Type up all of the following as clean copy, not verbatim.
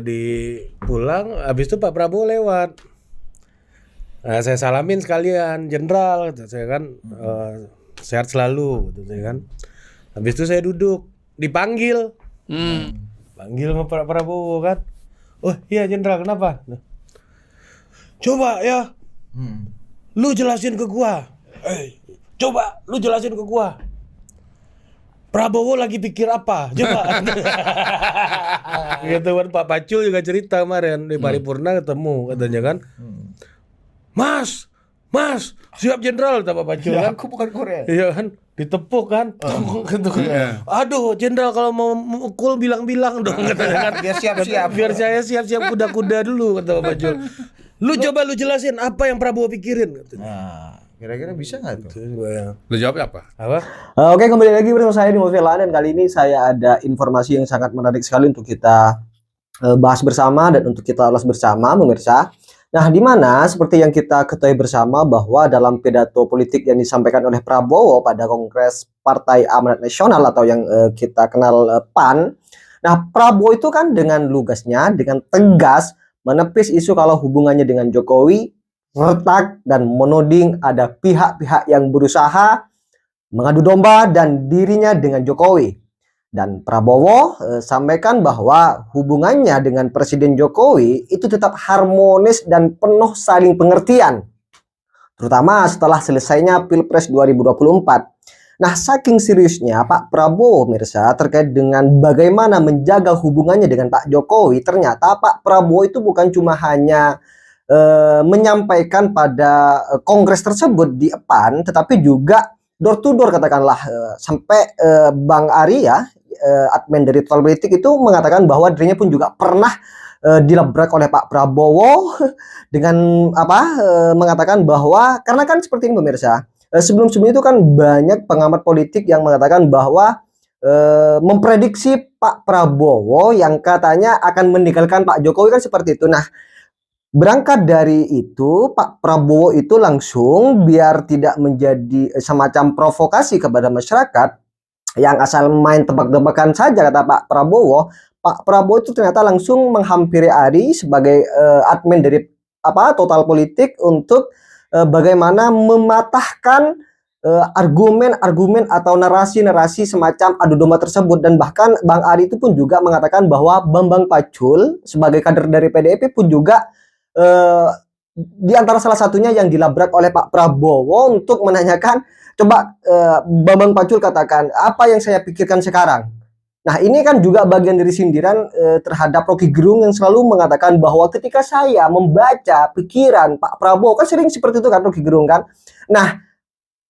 di pulang, habis itu Pak Prabowo lewat. Nah, saya salamin sekalian, Jenderal, kata saya kan, sehat selalu, gitu saya kan. Habis itu saya duduk, dipanggil, panggil sama Pak Prabowo kan. Oh iya Jenderal, kenapa? Nah, coba ya, lu jelasin ke gua. Coba lu jelasin ke gua. Prabowo lagi pikir apa? Coba. Gitu kan, Pak Pacul juga cerita kemarin di paripurna ketemu, katanya kan. Mas, siap Jenderal, kata Pak Pacul kan. Aku bukan Korea. Iya kan, ditepuk kan. Gitu kan. Aduh, Jenderal kalau mau mukul bilang-bilang dong, katanya kan. Biar siap-siap. Biar saya siap-siap kuda-kuda dulu, kata Pak Pacul. Coba lu jelasin apa yang Prabowo pikirin, katanya. Nah, kira-kira bisa nggak tuh? Lu jawabnya apa? Oke, kembali lagi bersama saya di Movela, dan kali ini saya ada informasi yang sangat menarik sekali untuk kita bahas bersama dan untuk kita ulas bersama, pemirsa. Nah, di mana seperti yang kita ketahui bersama bahwa dalam pidato politik yang disampaikan oleh Prabowo pada Kongres Partai Amanat Nasional atau yang kita kenal PAN. Nah, Prabowo itu kan dengan lugasnya, dengan tegas menepis isu kalau hubungannya dengan Jokowi retak dan menuding ada pihak-pihak yang berusaha mengadu domba dan dirinya dengan Jokowi. Dan Prabowo sampaikan bahwa hubungannya dengan Presiden Jokowi itu tetap harmonis dan penuh saling pengertian, terutama setelah selesainya Pilpres 2024. Nah, saking seriusnya Pak Prabowo, mirsa, terkait dengan bagaimana menjaga hubungannya dengan Pak Jokowi, ternyata Pak Prabowo itu bukan cuma hanya menyampaikan pada kongres tersebut di PAN, tetapi juga door to door, katakanlah sampai Bang Ari ya, admin dari Total Politik itu mengatakan bahwa dirinya pun juga pernah dilabrak oleh Pak Prabowo dengan mengatakan bahwa, karena kan seperti ini pemirsa, sebelum-sebelum itu kan banyak pengamat politik yang mengatakan bahwa memprediksi Pak Prabowo yang katanya akan meninggalkan Pak Jokowi kan seperti itu. Nah, berangkat dari itu, Pak Prabowo itu langsung, biar tidak menjadi semacam provokasi kepada masyarakat yang asal main tebak-tebakan saja, kata Pak Prabowo itu ternyata langsung menghampiri Ari sebagai admin dari Total Politik untuk bagaimana mematahkan argumen-argumen atau narasi-narasi semacam adu domba tersebut. Dan bahkan Bang Ari itu pun juga mengatakan bahwa Bambang Pacul sebagai kader dari PDIP pun juga di antara salah satunya yang dilabrak oleh Pak Prabowo untuk menanyakan, coba Bambang Pacul katakan apa yang saya pikirkan sekarang. Nah, ini kan juga bagian dari sindiran terhadap Rocky Gerung yang selalu mengatakan bahwa ketika saya membaca pikiran Pak Prabowo, kan sering seperti itu kan Rocky Gerung kan. Nah,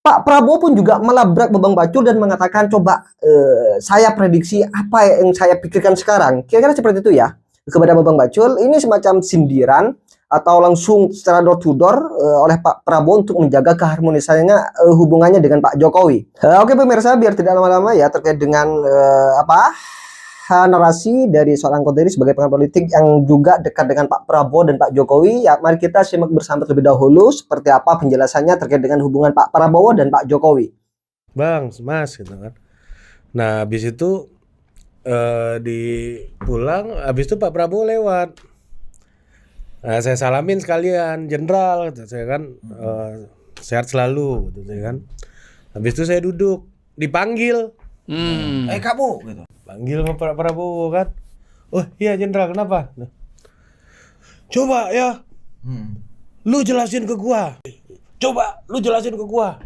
Pak Prabowo pun juga melabrak Bambang Pacul dan mengatakan, coba saya prediksi apa yang saya pikirkan sekarang. Kira-kira seperti itu ya kepada Bambang Pacul. Ini semacam sindiran atau langsung secara door to door oleh Pak Prabowo untuk menjaga keharmonisannya hubungannya dengan Pak Jokowi. Oke pemirsa, biar tidak lama-lama ya terkait dengan narasi dari seorang anggota ini sebagai pengamat politik yang juga dekat dengan Pak Prabowo dan Pak Jokowi. Ya, mari kita simak bersama terlebih dahulu seperti apa penjelasannya terkait dengan hubungan Pak Prabowo dan Pak Jokowi. Bang, Mas, gitu kan. Nah, habis itu di pulang, habis itu Pak Prabowo lewat. Nah, saya salamin sekalian, Jenderal, kata saya kan, sehat selalu, gitu saya kan. Habis itu saya duduk, dipanggil, Kamu gitu. panggil sama Pak Prabowo kan. Oh iya Jenderal, kenapa? Nah, coba ya, lu jelasin ke gua. Coba lu jelasin ke gua.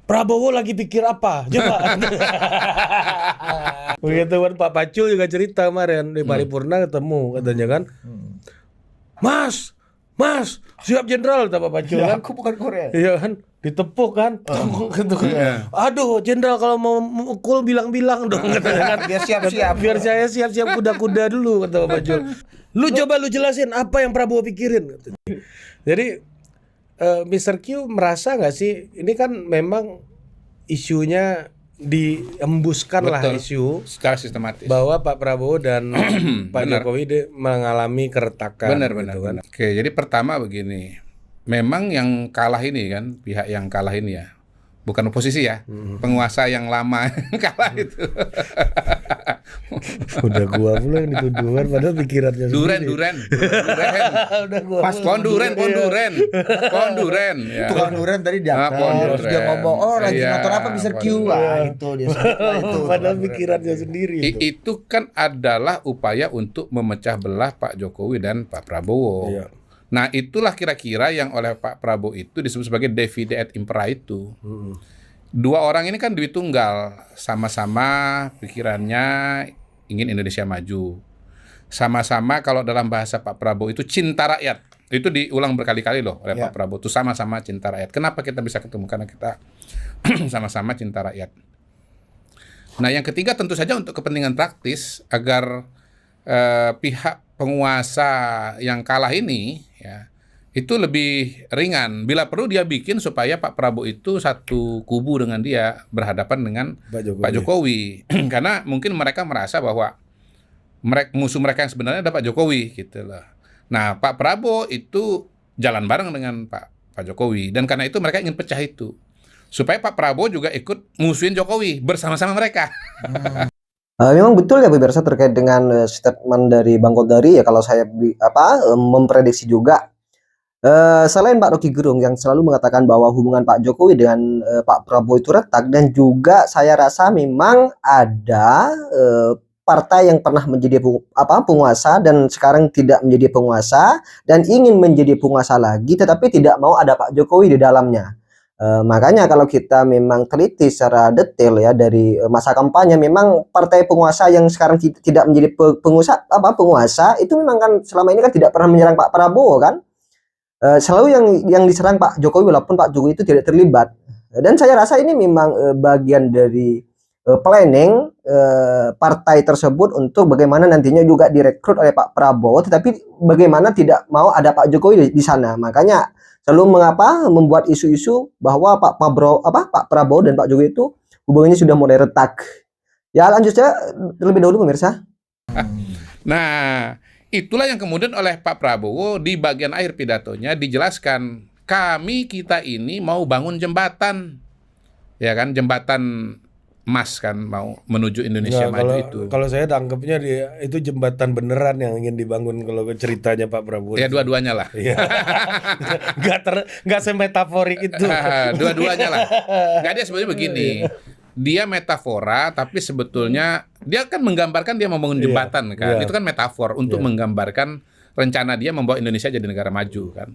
Prabowo lagi pikir apa? Coba. Begitu kan, Pak Pacul juga cerita kemarin di paripurna ketemu, katanya kan. Mas, siap Jenderal, kata Pak Pacul kan. Aku bukan Korea. Iya kan, ditepuk kan. Gitu kan. Aduh, Jenderal kalau mau mukul bilang-bilang dong, katanya kan. Biar siap-siap. Biar saya siap-siap kuda-kuda dulu, kata Pak Pacul. Coba lu jelasin apa yang Prabowo pikirin, katanya. Jadi Mr. Q merasa nggak sih, ini kan memang isunya diembuskan lah, isu secara sistematis bahwa Pak Prabowo dan Pak Jokowi mengalami keretakan. Benar. Kan. Oke, jadi pertama begini, memang yang kalah ini kan, pihak yang kalah ini ya, bukan oposisi ya, penguasa yang lama kalah itu. Udah gua pula yang dituduhan padahal pikirannya sendiri. Duren. Udah gua Pas pohon duren. Ya. Tukang duren tadi diangkat. pohon Terus dia duren. ngomong, oh lagi Iya, nonton apa Mr. Q. pohon Wah itu dia suka itu. padahal pikirannya sendiri itu. Itu kan adalah upaya untuk memecah belah Pak Jokowi dan Pak Prabowo. Iya. Nah, itulah kira-kira yang oleh Pak Prabowo itu disebut sebagai divide et impera itu. Dua orang ini kan duit tunggal, sama-sama pikirannya ingin Indonesia maju. Sama-sama kalau dalam bahasa Pak Prabowo itu cinta rakyat. Itu diulang berkali-kali loh oleh Pak Prabowo. Itu sama-sama cinta rakyat. Kenapa kita bisa ketemu? Karena kita sama-sama cinta rakyat. Nah, yang ketiga tentu saja untuk kepentingan praktis agar pihak penguasa yang kalah ini ya itu lebih ringan. Bila perlu dia bikin supaya Pak Prabowo itu satu kubu dengan dia, berhadapan dengan Pak Jokowi. Karena mungkin mereka merasa bahwa musuh mereka yang sebenarnya ada Pak Jokowi gitu loh. Nah, Pak Prabowo itu jalan bareng dengan Pak Jokowi, dan karena itu mereka ingin pecah itu. Supaya Pak Prabowo juga ikut musuhin Jokowi bersama-sama mereka. Memang betul ya pemirsa terkait dengan statement dari Bang Kodari ya, kalau saya memprediksi juga. Selain Pak Rocky Gerung yang selalu mengatakan bahwa hubungan Pak Jokowi dengan Pak Prabowo itu retak, dan juga saya rasa memang ada partai yang pernah menjadi penguasa dan sekarang tidak menjadi penguasa dan ingin menjadi penguasa lagi, tetapi tidak mau ada Pak Jokowi di dalamnya. Makanya kalau kita memang teliti secara detail ya dari masa kampanye, memang partai penguasa yang sekarang tidak menjadi penguasa itu memang kan selama ini kan tidak pernah menyerang Pak Prabowo kan. Selalu yang diserang Pak Jokowi walaupun Pak Jokowi itu tidak terlibat. Dan saya rasa ini memang bagian dari planning partai tersebut untuk bagaimana nantinya juga direkrut oleh Pak Prabowo, tetapi bagaimana tidak mau ada Pak Jokowi di sana. Makanya selalu membuat isu-isu bahwa Pak Prabowo dan Pak Jokowi itu hubungannya sudah mulai retak. Ya, lanjut saja terlebih dahulu pemirsa. Nah, itulah yang kemudian oleh Pak Prabowo di bagian akhir pidatonya dijelaskan, kita ini mau bangun jembatan, ya kan, jembatan emas kan, mau menuju Indonesia maju itu. Kalau saya tangkapnya itu jembatan beneran yang ingin dibangun kalau ceritanya Pak Prabowo. Ya dua-duanya lah. Nggak semetaforik itu. Dua-duanya lah. Nggak, dia sebenarnya begini. Dia metafora, tapi sebetulnya dia kan menggambarkan dia membangun jembatan kan. Itu kan metafor untuk menggambarkan rencana dia membawa Indonesia jadi negara maju kan.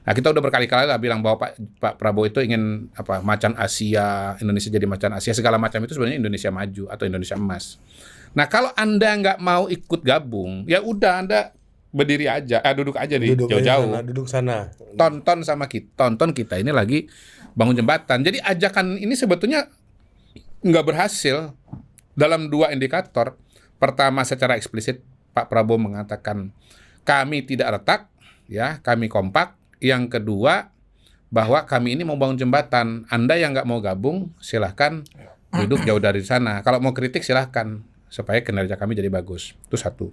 Nah, kita udah berkali-kali lah bilang bahwa Pak Prabowo itu ingin macan Asia, Indonesia jadi macan Asia, segala macam itu sebenarnya Indonesia maju atau Indonesia emas. Nah, kalau Anda nggak mau ikut gabung, ya udah Anda berdiri aja, duduk aja di jauh-jauh. Duduk sana. Tonton kita ini lagi bangun jembatan. Jadi ajakan ini sebetulnya nggak berhasil dalam dua indikator. Pertama, secara eksplisit Pak Prabowo mengatakan kami tidak retak, ya, kami kompak. Yang kedua, bahwa kami ini mau bangun jembatan. Anda yang nggak mau gabung, silahkan duduk jauh dari sana. Kalau mau kritik silahkan, supaya kinerja kami jadi bagus. Itu satu.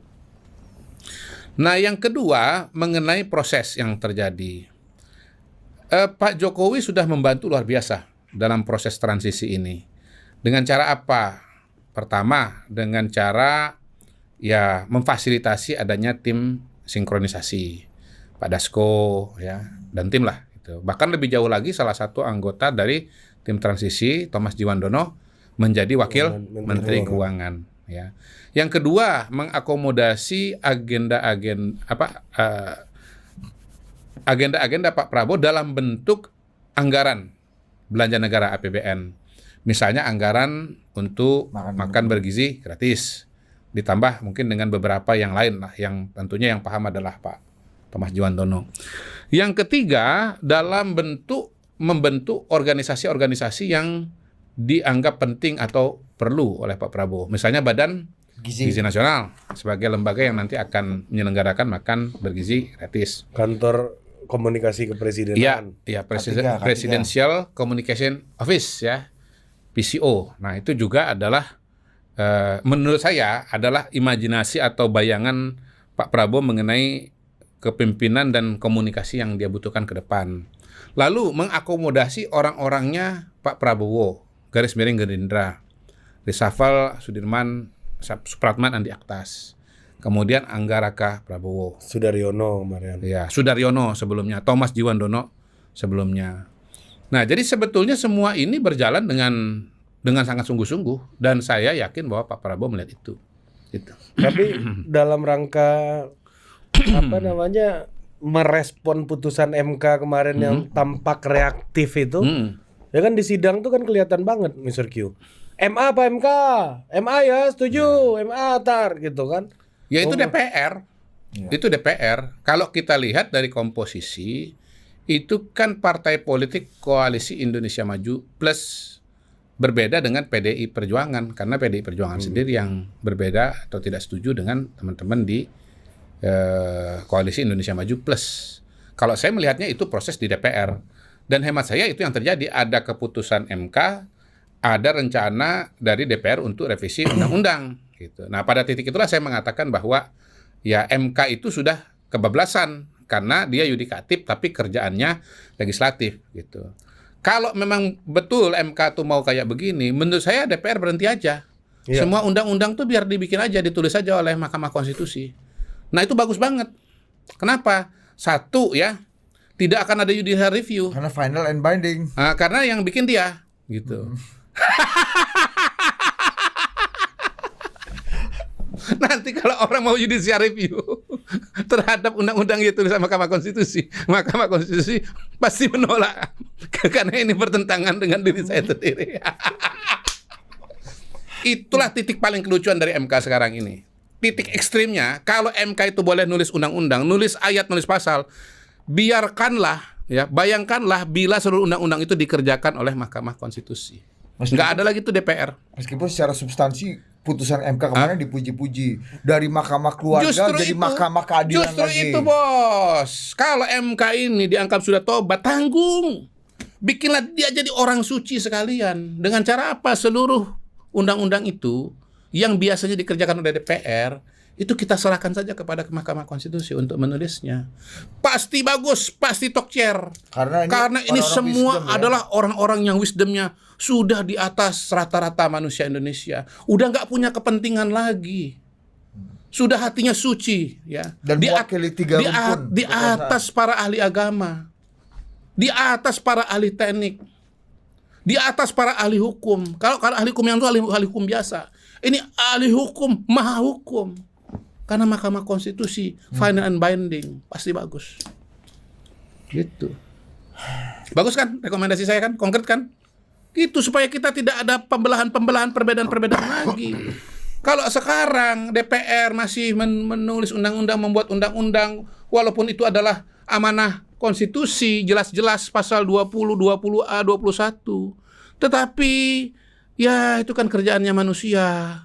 Nah, yang kedua mengenai proses yang terjadi. Pak Jokowi sudah membantu luar biasa dalam proses transisi ini. Dengan cara apa? Pertama, dengan cara ya memfasilitasi adanya tim sinkronisasi, Pak Dasko ya dan tim lah gitu. Bahkan lebih jauh lagi, salah satu anggota dari tim transisi, Thomas Jiwandono, menjadi wakil Menteri Keuangan ya. Yang kedua, mengakomodasi agenda-agenda Pak Prabowo dalam bentuk anggaran belanja negara APBN. Misalnya anggaran untuk makan bergizi gratis, ditambah mungkin dengan beberapa yang lain lah, yang tentunya yang paham adalah Pak Thomas Jiwandono. Yang ketiga, dalam membentuk organisasi-organisasi yang dianggap penting atau perlu oleh Pak Prabowo. Misalnya Badan Gizi Nasional sebagai lembaga yang nanti akan menyelenggarakan makan bergizi gratis. Kantor Komunikasi Kepresidenan. Iya, Presidential Communication Office ya, PCO. Nah, itu juga adalah menurut saya adalah imajinasi atau bayangan Pak Prabowo mengenai kepemimpinan dan komunikasi yang dia butuhkan ke depan. Lalu mengakomodasi orang-orangnya Pak Prabowo, garis miring Gerindra. Reshuffle Sudirman, Supratman, Andi Aktas. Kemudian Anggaraka Prabowo. Sudaryono kemarin. Ya, Sudaryono sebelumnya, Thomas Jiwandono sebelumnya. Nah, jadi sebetulnya semua ini berjalan dengan sangat sungguh-sungguh, dan saya yakin bahwa Pak Prabowo melihat itu. Gitu. Tapi dalam rangka apa namanya merespon putusan MK kemarin yang tampak reaktif itu, ya kan di sidang tuh kan kelihatan banget Mr. Q. MA apa MK? MA ya setuju, MA tar gitu kan. Ya itu DPR. Itu DPR. Kalau kita lihat dari komposisi, itu kan partai politik Koalisi Indonesia Maju plus berbeda dengan PDI Perjuangan, karena PDI Perjuangan sendiri yang berbeda atau tidak setuju dengan teman-teman di Koalisi Indonesia Maju Plus. Kalau saya melihatnya itu proses di DPR, dan hemat saya itu yang terjadi. Ada keputusan MK, ada rencana dari DPR untuk revisi undang-undang. Gitu. Nah, pada titik itulah saya mengatakan bahwa ya MK itu sudah kebablasan karena dia yudikatif tapi kerjaannya legislatif. Gitu. Kalau memang betul MK tuh mau kayak begini, menurut saya DPR berhenti aja. Iya. Semua undang-undang tuh biar dibikin aja, ditulis aja oleh Mahkamah Konstitusi. Nah itu bagus banget. Kenapa? Satu ya, tidak akan ada judicial review. Karena final and binding. Karena yang bikin dia, gitu. Nanti kalau orang mau judicial review terhadap undang-undang yang ditulis sama Mahkamah Konstitusi pasti menolak karena ini bertentangan dengan diri saya sendiri. Itulah titik paling kelucuan dari MK sekarang ini. Titik ekstrimnya, kalau MK itu boleh nulis undang-undang, nulis ayat, nulis pasal, biarkanlah, ya, bayangkanlah bila seluruh undang-undang itu dikerjakan oleh Mahkamah Konstitusi. Nggak ada lagi tuh DPR. Meskipun secara substansi putusan MK kemarin dipuji-puji, dari Mahkamah Keluarga jadi Mahkamah Keadilan justru lagi. itu bos. Kalau MK ini dianggap sudah tobat, tanggung. Bikinlah dia jadi orang suci sekalian. Dengan cara apa? Seluruh undang-undang itu yang biasanya dikerjakan oleh DPR itu kita serahkan saja kepada Mahkamah Konstitusi untuk menulisnya. Pasti bagus, pasti tokcer. Karena ini semua wisdom, ya? adalah orang-orang yang wisdomnya sudah di atas rata-rata manusia Indonesia. Udah nggak punya kepentingan lagi. Sudah hatinya suci, ya. Dan mewakili tiga rukun di atas para ahli agama, di atas para ahli teknik, di atas para ahli hukum. Kalau ahli hukum yang itu ahli hukum biasa, ini ahli hukum, maha hukum. Karena Mahkamah Konstitusi final and binding, pasti bagus. Gitu. Bagus kan rekomendasi saya kan? Konkret kan? Gitu supaya kita tidak ada pembelahan-pembelahan, perbedaan-perbedaan lagi. Kalau sekarang DPR masih menulis undang-undang, membuat undang-undang, walaupun itu adalah amanah konstitusi, jelas-jelas pasal 20, 20A, 21. Tetapi ya itu kan kerjaannya manusia.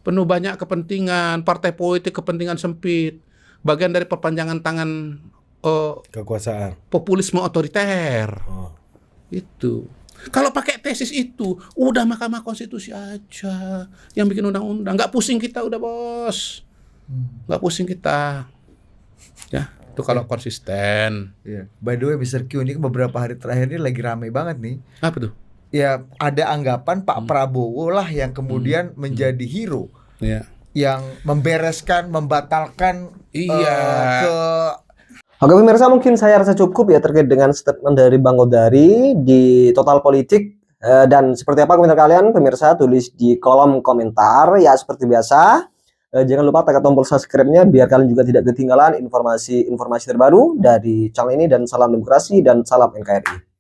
Penuh banyak kepentingan, partai politik kepentingan sempit, bagian dari perpanjangan tangan kekuasaan, populisme otoriter. Itu. Kalau pakai tesis itu, udah Mahkamah Konstitusi aja yang bikin undang-undang. Nggak pusing kita udah bos. Nggak pusing kita. Ya, itu kalau konsisten. Iya. By the way, Mr. Q, ini beberapa hari terakhir ini lagi ramai banget nih. Apa tuh? Ya, ada anggapan Pak Prabowo lah yang kemudian menjadi hero. Ya. Yang membereskan, membatalkan ke... Oke pemirsa, mungkin saya rasa cukup ya terkait dengan statement dari Bang Kodari di Total Politik. Dan seperti apa komentar kalian pemirsa, tulis di kolom komentar. Ya seperti biasa, jangan lupa tekan tombol subscribe-nya biar kalian juga tidak ketinggalan informasi-informasi terbaru dari channel ini. Dan salam demokrasi dan salam NKRI.